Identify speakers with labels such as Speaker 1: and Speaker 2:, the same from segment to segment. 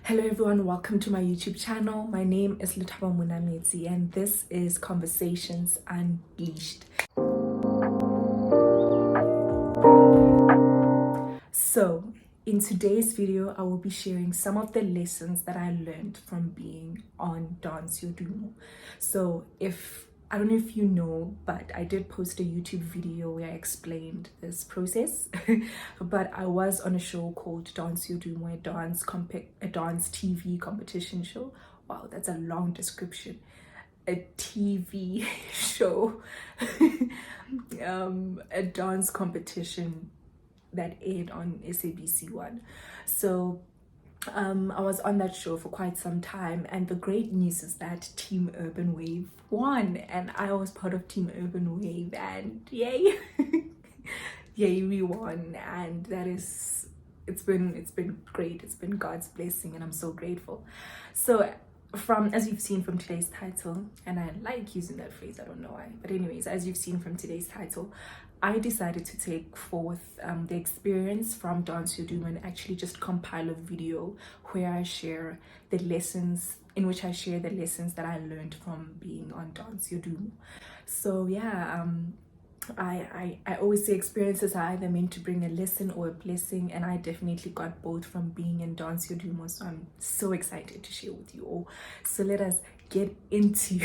Speaker 1: Hello everyone, welcome to my YouTube channel. My name is Lethabo Monametsi and this is Conversations Unleashed. So, in today's video, I will be sharing some of the lessons that I learned from being on Dance Yo Dumo. So, I don't know if you know, but I did post a YouTube video where I explained this process. But I was on a show called Dance Yo Dumo, a dance TV competition show. Wow, that's a long description. A TV show, a dance competition that aired on SABC1. So I was on that show for quite some time, and the great news is that Team Urban Wave won, and I was part of Team Urban Wave, and yay, yay, we won, and it's been great. It's been God's blessing, and I'm so grateful. So as you've seen from today's title, and I like using that phrase, I don't know why, but anyways, as you've seen from today's title, I decided to take forth the experience from Dance Yo Dumo and actually just compile a video where I share the lessons, in which I share the lessons that I learned from being on Dance Yo Dumo. So yeah, I always say experiences are either meant to bring a lesson or a blessing, and I definitely got both from being in Dance Yo Dumo, so I'm so excited to share with you all. So let us get into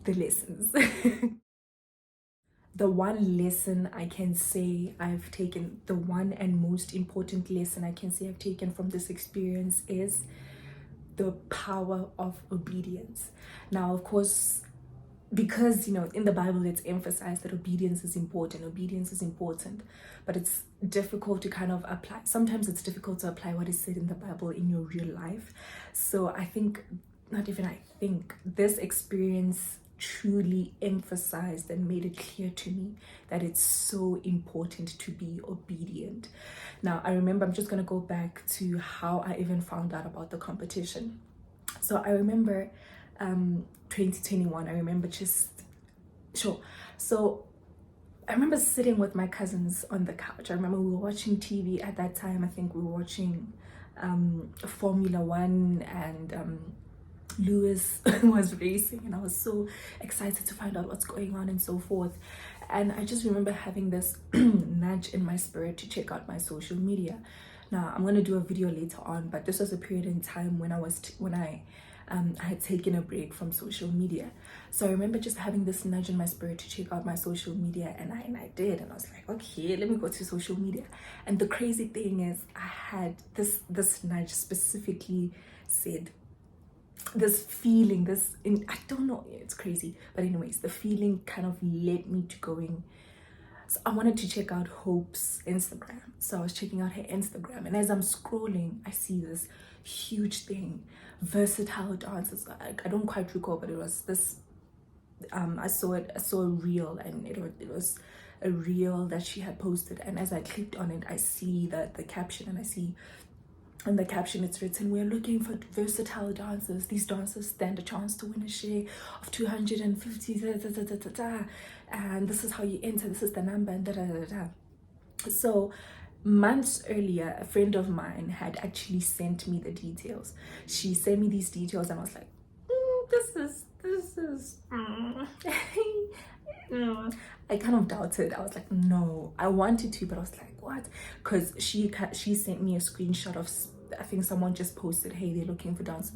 Speaker 1: the lessons. The one lesson I can say I've taken, the one and most important lesson I can say I've taken from this experience is the power of obedience. Now, of course, because in the Bible it's emphasized that obedience is important, but it's difficult to kind of apply. Sometimes it's difficult to apply what is said in the Bible in your real life. So I think this experience truly emphasized and made it clear to me that it's so important to be obedient. Now, I remember, I'm just going to go back to how I even found out about the competition. So I remember 2021, I remember so I remember sitting with my cousins on the couch. I remember we were watching TV at that time. I think we were watching Formula One, and Lewis was racing, and I was so excited to find out what's going on and so forth. And I just remember having this nudge in my spirit to check out my social media. Now, I'm going to do a video later on, but this was a period in time when I had taken a break from social media. So I remember just having this nudge in my spirit to check out my social media, and I did, and I was like, okay, let me go to social media. And the crazy thing is, I had this nudge specifically said, this feeling, I don't know, it's crazy, but anyways, the feeling kind of led me to going. So I wanted to check out Hope's Instagram. So I was checking out her Instagram, and as I'm scrolling, I see this huge thing, versatile dancers. I don't quite recall, but it was this. I saw a reel, and it was a reel that she had posted. And as I clicked on it, I see the caption, and I see. In the caption, it's written, "We're looking for versatile dancers. These dancers stand a chance to win a share of 250, and this is how you enter. This is the number, and da da da da." So months earlier, a friend of mine had actually sent me the details. She sent me these details, and I was like, this is I kind of doubted. I was like, no, I wanted to, but I was like, what? Because she sent me a screenshot of, I think someone just posted, hey, they're looking for dancers,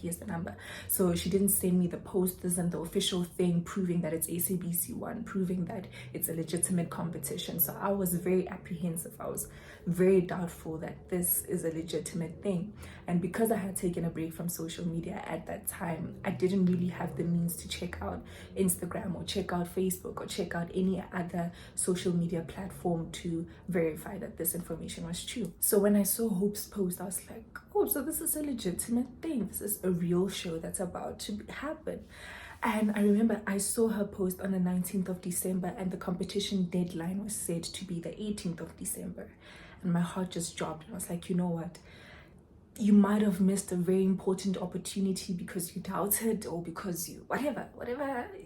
Speaker 1: here's the number. So she didn't send me the posters and the official thing proving that it's SABC1, proving that it's a legitimate competition. So I was very apprehensive. I was very doubtful that this is a legitimate thing. And because I had taken a break from social media at that time, I didn't really have the means to check out Instagram or check out Facebook or check out any other social media platform to verify that this information was true. So when I saw Hope's post, I was like, oh, so this is a legitimate thing. This is a real show that's about to happen. And I remember I saw her post on the 19th of December, and the competition deadline was said to be the 18th of December. And my heart just dropped. And I was like, you know what? you might have missed a very important opportunity because you doubted, or because you whatever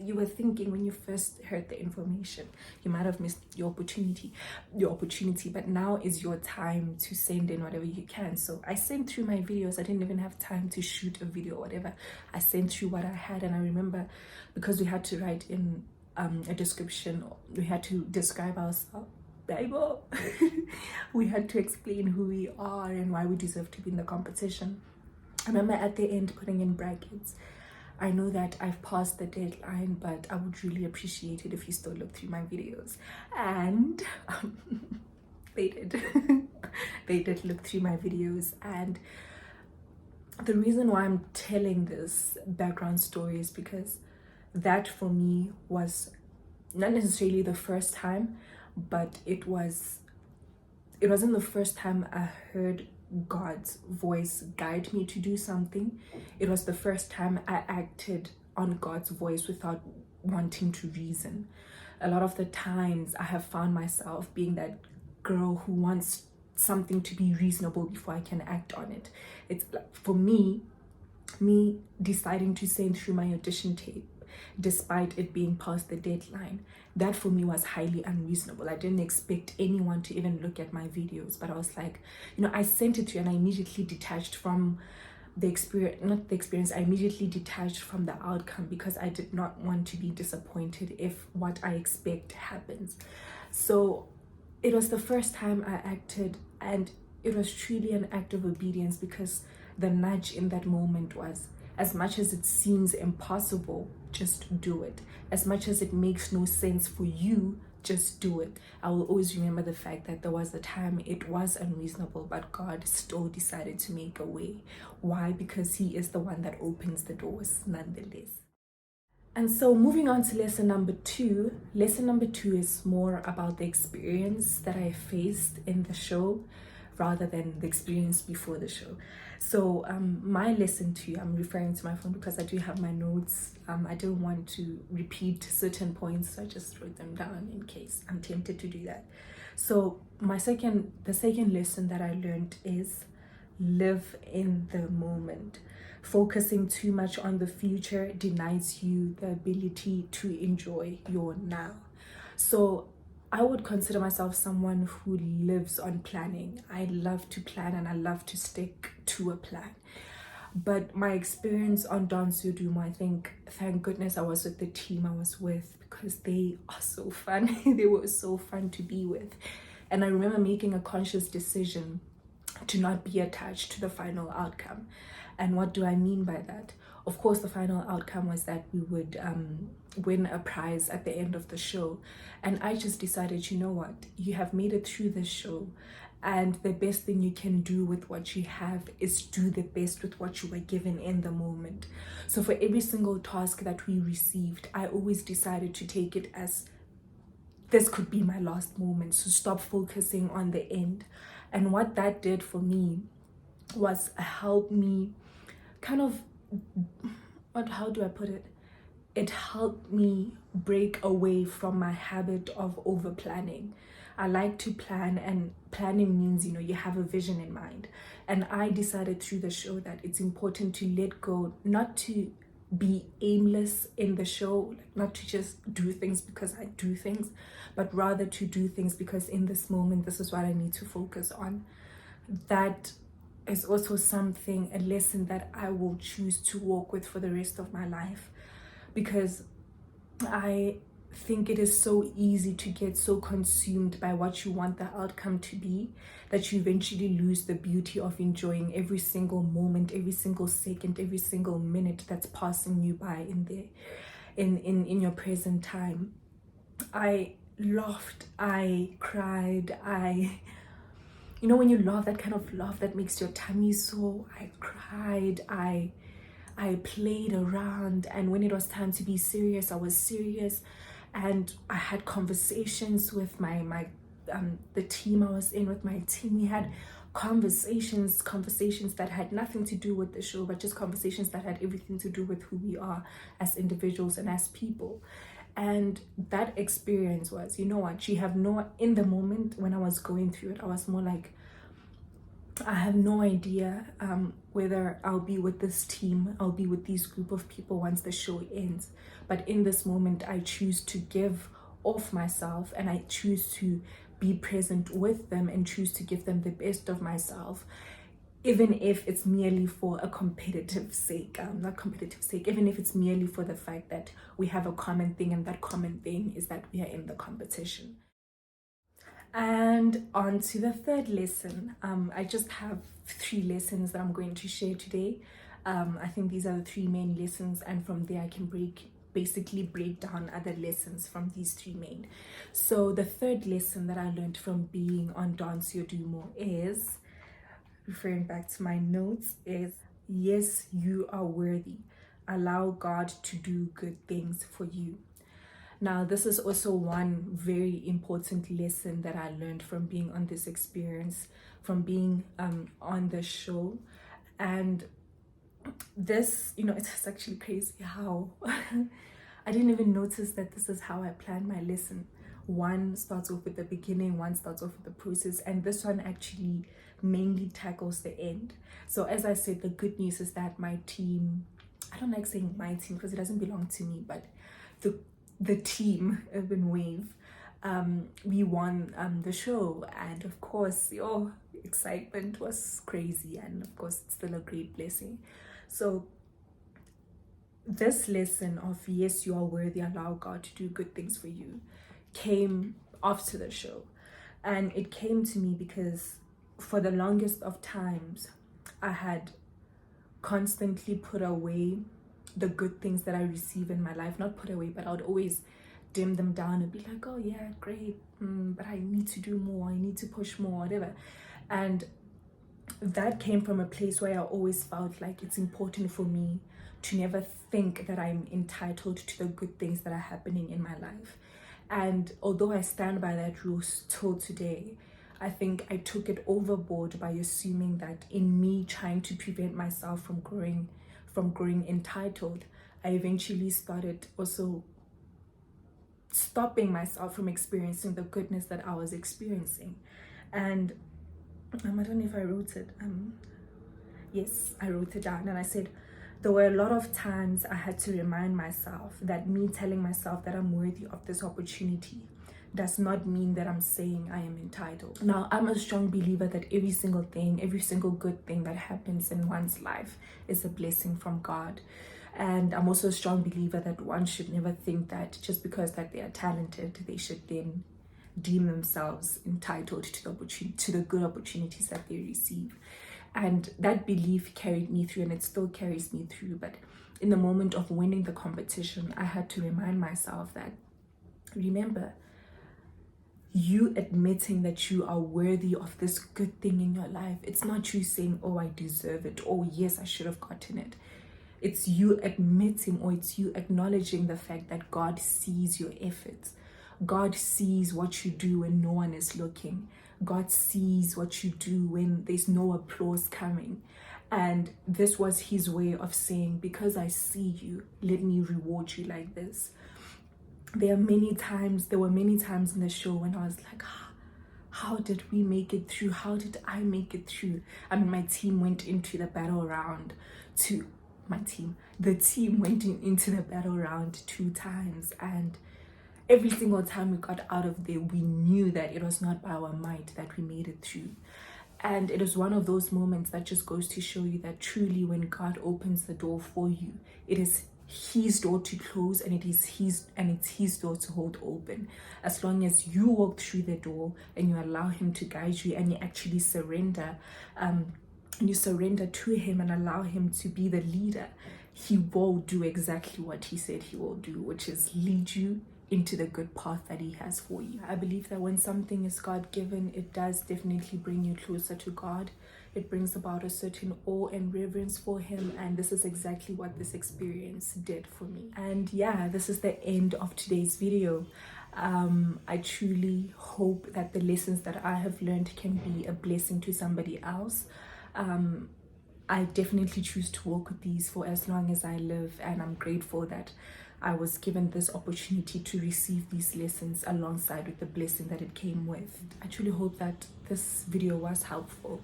Speaker 1: you were thinking when you first heard the information. You might have missed your opportunity, but now is your time to send in whatever you can. So I sent through my videos. I didn't even have time to shoot a video or whatever. I sent through what I had. And I remember, because we had to write in a description, we had to describe ourselves, Bible. We had to explain who we are and why we deserve to be in the competition. I remember at the end putting in brackets, I know that I've passed the deadline, but I would really appreciate it if you still look through my videos. And they did. They did look through my videos. And the reason why I'm telling this background story is because that for me was not necessarily the first time, but it wasn't the first time I heard God's voice guide me to do something. It was the first time I acted on God's voice without wanting to reason. A lot of the times I have found myself being that girl who wants something to be reasonable before I can act on it. It's for me deciding to send through my audition tape despite it being past the deadline, that for me was highly unreasonable. I didn't expect anyone to even look at my videos, but I was like, I sent it to you, and I immediately detached from the experience, I immediately detached from the outcome, because I did not want to be disappointed if what I expect happens. So it was the first time I acted, and it was truly an act of obedience, because the nudge in that moment was, as much as it seems impossible, just do it. As much as it makes no sense for you, just do it. I will always remember the fact that there was a time it was unreasonable, but God still decided to make a way. Why? Because He is the one that opens the doors nonetheless. And so moving on to lesson number two. Lesson number two is more about the experience that I faced in the show rather than the experience before the show. So my lesson two, I'm referring to my phone because I do have my notes. I don't want to repeat certain points, so I just wrote them down in case I'm tempted to do that. So the second lesson that I learned is live in the moment. Focusing too much on the future denies you the ability to enjoy your now. So I would consider myself someone who lives on planning. I love to plan and I love to stick to a plan. But my experience on Dance Yo Dumo, I think, thank goodness I was with the team I was with, because they are so fun. They were so fun to be with. And I remember making a conscious decision to not be attached to the final outcome. And what do I mean by that? Of course, the final outcome was that we would win a prize at the end of the show. And I just decided, you know what? You have made it through this show. And the best thing you can do with what you have is do the best with what you were given in the moment. So for every single task that we received, I always decided to take it as, this could be my last moment. So stop focusing on the end. And what that did for me was help me kind of, how do I put it? It helped me break away from my habit of over planning. I like to plan, and planning means, you have a vision in mind. And I decided through the show that it's important to let go, not to be aimless in the show, not to just do things because I do things, but rather to do things because in this moment, this is what I need to focus on. That is also a lesson that I will choose to walk with for the rest of my life, because I think it is so easy to get so consumed by what you want the outcome to be that you eventually lose the beauty of enjoying every single moment, every single second, every single minute that's passing you by in your present time. I laughed, I cried, when you laugh, that kind of laugh that makes your tummy sore. I cried, I played around, and when it was time to be serious, I was serious. And I had conversations with the team I was in with my team. We had conversations that had nothing to do with the show, but just conversations that had everything to do with who we are as individuals and as people. And that experience was, in the moment when I was going through it, I was more like, I have no idea whether I'll be with this team, I'll be with these group of people once the show ends. But in this moment, I choose to give off myself, and I choose to be present with them and choose to give them the best of myself, even if it's merely for a competitive sake, not competitive sake, even if it's merely for the fact that we have a common thing, and that common thing is that we are in the competition. And on to the third lesson. I just have 3 lessons that I'm going to share today. I think these are the 3 main lessons, and from there I can basically break down other lessons from these 3 main. So the third lesson that I learned from being on Dance Yo Dumo is, referring back to my notes, is yes, you are worthy. Allow God to do good things for you. Now, this is also one very important lesson that I learned from being on this experience, from being on the show. And this, it's actually crazy how I didn't even notice that this is how I planned my lesson. One starts off with the beginning, one starts off with the process, and this one actually mainly tackles the end. So as I said, the good news is that my team, I don't like saying my team because it doesn't belong to me, but the team Urban Wave, we won the show, and of course your excitement was crazy, and of course it's still a great blessing. So this lesson of yes, you are worthy, allow God to do good things for you, came after the show. And it came to me because for the longest of times I had constantly put away the good things that I receive in my life. Not put away, but I would always dim them down and be like, oh yeah, great, but I need to do more, I need to push more, whatever. And that came from a place where I always felt like it's important for me to never think that I'm entitled to the good things that are happening in my life. And although I stand by that rule still today, I think I took it overboard by assuming that in me trying to prevent myself from growing entitled, I eventually started also stopping myself from experiencing the goodness that I was experiencing. And I don't know if I wrote it. Yes, I wrote it down, and I said there were a lot of times I had to remind myself that me telling myself that I'm worthy of this opportunity does not mean that I'm saying I am entitled. Now, I'm a strong believer that every single thing, every single good thing that happens in one's life is a blessing from God. And I'm also a strong believer that one should never think that just because that they are talented, they should then deem themselves entitled to the good opportunities that they receive. And that belief carried me through, and it still carries me through. But in the moment of winning the competition, I had to remind myself that, remember, you admitting that you are worthy of this good thing in your life. It's not you saying, oh, I deserve it, oh yes, I should have gotten it. It's you admitting, or it's you acknowledging the fact that God sees your efforts. God sees what you do when no one is looking. God sees what you do when there's no applause coming. And this was his way of saying, because I see you, let me reward you like this. There were many times in the show when I was like, how did we make it through? How did I make it through? I mean, my team went into the battle round the team went into the battle round 2 times, and every single time we got out of there, we knew that it was not by our might that we made it through. And it is one of those moments that just goes to show you that truly when God opens the door for you, it is his door to close, and it's his door to hold open. As long as you walk through the door and you allow him to guide you, and you actually surrender to him and allow him to be the leader, he will do exactly what he said he will do, which is lead you into the good path that he has for you. I believe that when something is God-given, it does definitely bring you closer to God. It brings about a certain awe and reverence for him, and this is exactly what this experience did for me. And yeah, this is the end of today's video. I truly hope that the lessons that I have learned can be a blessing to somebody else. I definitely choose to walk with these for as long as I live, and I'm grateful that I was given this opportunity to receive these lessons alongside with the blessing that it came with. I truly hope that this video was helpful.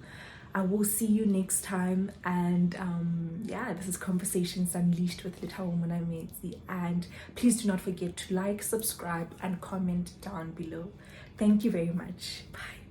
Speaker 1: I will see you next time. And yeah, this is Conversations Unleashed with Lethabo Monametsi. And please do not forget to like, subscribe, and comment down below. Thank you very much. Bye.